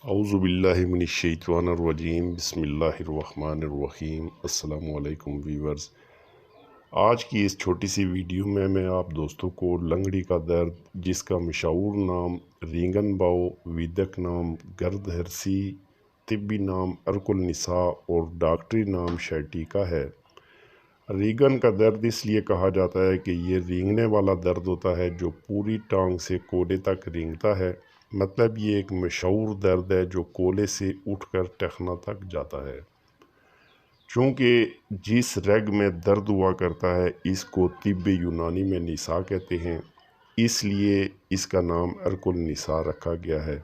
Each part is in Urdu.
اعوذ باللہ من الشیطان الرجیم بسم اللہ الرحمن الرحیم۔ السلام علیکم ویورز، آج کی اس چھوٹی سی ویڈیو میں آپ دوستوں کو لنگڑی کا درد، جس کا مشہور نام ریگن باؤ، ویدک نام گرد ہرسی، طبی نام ارقنسا اور ڈاکٹری نام شائٹیکا ہے۔ ریگن کا درد اس لیے کہا جاتا ہے کہ یہ رینگنے والا درد ہوتا ہے جو پوری ٹانگ سے کوڑے تک رینگتا ہے۔ مطلب یہ ایک مشہور درد ہے جو کولے سے اٹھ کر ٹخنا تک جاتا ہے۔ چونکہ جس رگ میں درد ہوا کرتا ہے اس کو طب یونانی میں نسا کہتے ہیں، اس لیے اس کا نام ارقنسا رکھا گیا ہے۔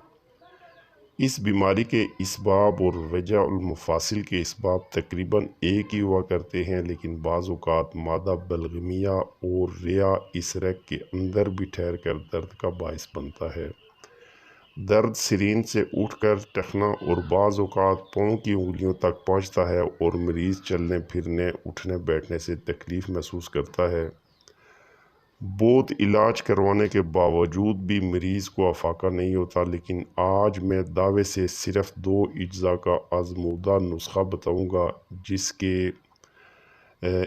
اس بیماری کے اسباب اور وجہ المفاصل کے اسباب تقریباً ایک ہی ہوا کرتے ہیں، لیکن بعض اوقات مادہ بلغمیہ اور ریا اس رگ کے اندر بھی ٹھہر کر درد کا باعث بنتا ہے۔ درد سرین سے اٹھ کر ٹخنا اور بعض اوقات پاؤں کی انگلیوں تک پہنچتا ہے اور مریض چلنے پھرنے، اٹھنے بیٹھنے سے تکلیف محسوس کرتا ہے۔ بہت علاج کروانے کے باوجود بھی مریض کو افاقہ نہیں ہوتا، لیکن آج میں دعوے سے صرف 2 اجزاء کا آزمودہ نسخہ بتاؤں گا جس کے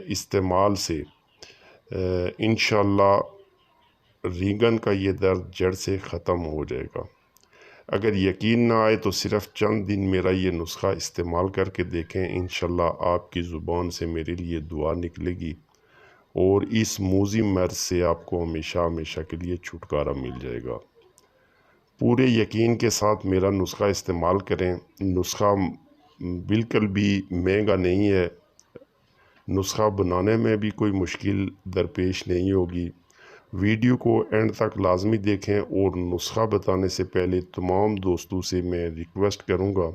استعمال سے انشاءاللہ ریگن کا یہ درد جڑ سے ختم ہو جائے گا۔ اگر یقین نہ آئے تو صرف چند دن میرا یہ نسخہ استعمال کر کے دیکھیں، انشاءاللہ آپ کی زبان سے میرے لیے دعا نکلے گی اور اس موذی مرض سے آپ کو ہمیشہ کے لیے چھٹکارا مل جائے گا۔ پورے یقین کے ساتھ میرا نسخہ استعمال کریں۔ نسخہ بالکل بھی مہنگا نہیں ہے، نسخہ بنانے میں بھی کوئی مشکل درپیش نہیں ہوگی۔ ویڈیو کو اینڈ تک لازمی دیکھیں اور نسخہ بتانے سے پہلے تمام دوستوں سے میں ریکویسٹ کروں گا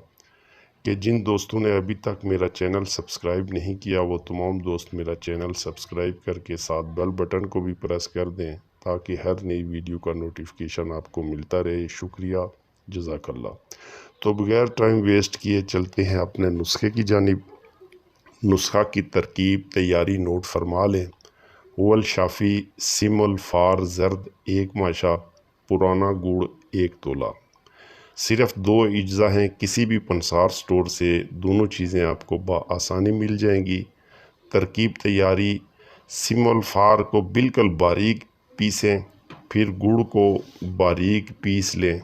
کہ جن دوستوں نے ابھی تک میرا چینل سبسکرائب نہیں کیا وہ تمام دوست میرا چینل سبسکرائب کر کے ساتھ بیل بٹن کو بھی پریس کر دیں تاکہ ہر نئی ویڈیو کا نوٹیفیکیشن آپ کو ملتا رہے۔ شکریہ، جزاک اللہ۔ تو بغیر ٹائم ویسٹ کیے چلتے ہیں اپنے نسخے کی جانب۔ نسخہ کی ترکیب تیاری نوٹ فرما لیں۔ اول شافی، سم الفار زرد 1 ماشا، پرانا گڑ 1 تولہ۔ صرف 2 اجزاء ہیں، کسی بھی پنسار سٹور سے دونوں چیزیں آپ کو بآسانی مل جائیں گی۔ ترکیب تیاری: سم الفار کو بالکل باریک پیسیں، پھر گڑ کو باریک پیس لیں۔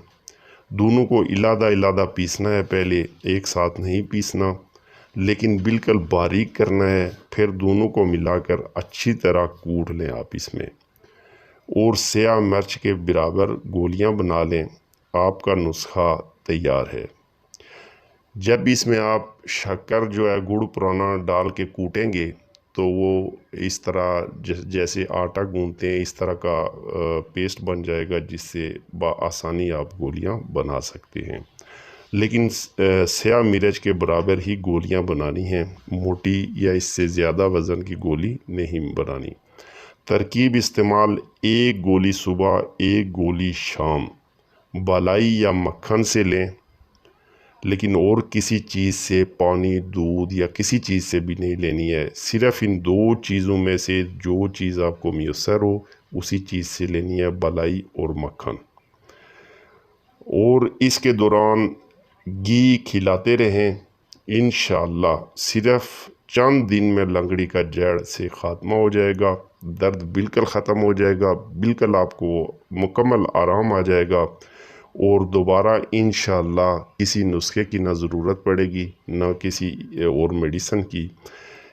دونوں کو علیحدہ پیسنا ہے، پہلے ایک ساتھ نہیں پیسنا لیکن بالکل باریک کرنا ہے، پھر دونوں کو ملا کر اچھی طرح کوٹ لیں آپ اس میں، اور سیاہ مرچ کے برابر گولیاں بنا لیں۔ آپ کا نسخہ تیار ہے۔ جب اس میں آپ شکر جو ہے گڑ پرانا ڈال کے کوٹیں گے تو وہ اس طرح جیسے آٹا گوندتے ہیں اس طرح کا پیسٹ بن جائے گا، جس سے بآسانی آپ گولیاں بنا سکتے ہیں، لیکن سیاہ مرچ کے برابر ہی گولیاں بنانی ہیں، موٹی یا اس سے زیادہ وزن کی گولی نہیں بنانی۔ ترکیب استعمال: 1 گولی صبح، 1 گولی شام۔ بالائی یا مکھن سے لیں، لیکن اور کسی چیز سے، پانی، دودھ یا کسی چیز سے بھی نہیں لینی ہے، صرف ان 2 چیزوں میں سے جو چیز آپ کو میسر ہو اسی چیز سے لینی ہے، بالائی اور مکھن۔ اور اس کے دوران گھی کھلاتے رہیں۔ انشاءاللہ صرف چند دن میں لنگڑی کا جڑ سے خاتمہ ہو جائے گا، درد بالکل ختم ہو جائے گا، بالکل آپ کو مکمل آرام آ جائے گا، اور دوبارہ انشاءاللہ کسی نسخے کی نہ ضرورت پڑے گی نہ کسی اور میڈیسن کی۔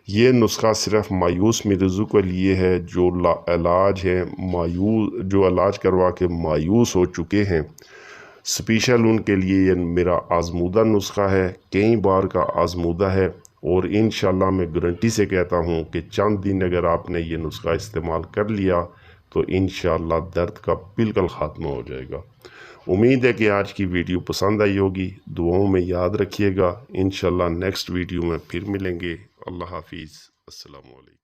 یہ نسخہ صرف مایوس مریضوں کے لیے ہے جو علاج کروا کے مایوس ہو چکے ہیں، اسپیشل ان کے لیے یہ میرا آزمودہ نسخہ ہے، کئی بار کا آزمودہ ہے، اور انشاءاللہ میں گارنٹی سے کہتا ہوں کہ چند دن اگر آپ نے یہ نسخہ استعمال کر لیا تو انشاءاللہ درد کا بالکل خاتمہ ہو جائے گا۔ امید ہے کہ آج کی ویڈیو پسند آئی ہوگی، دعاؤں میں یاد رکھیے گا۔ انشاءاللہ نیکسٹ ویڈیو میں پھر ملیں گے۔ اللہ حافظ، السلام علیکم۔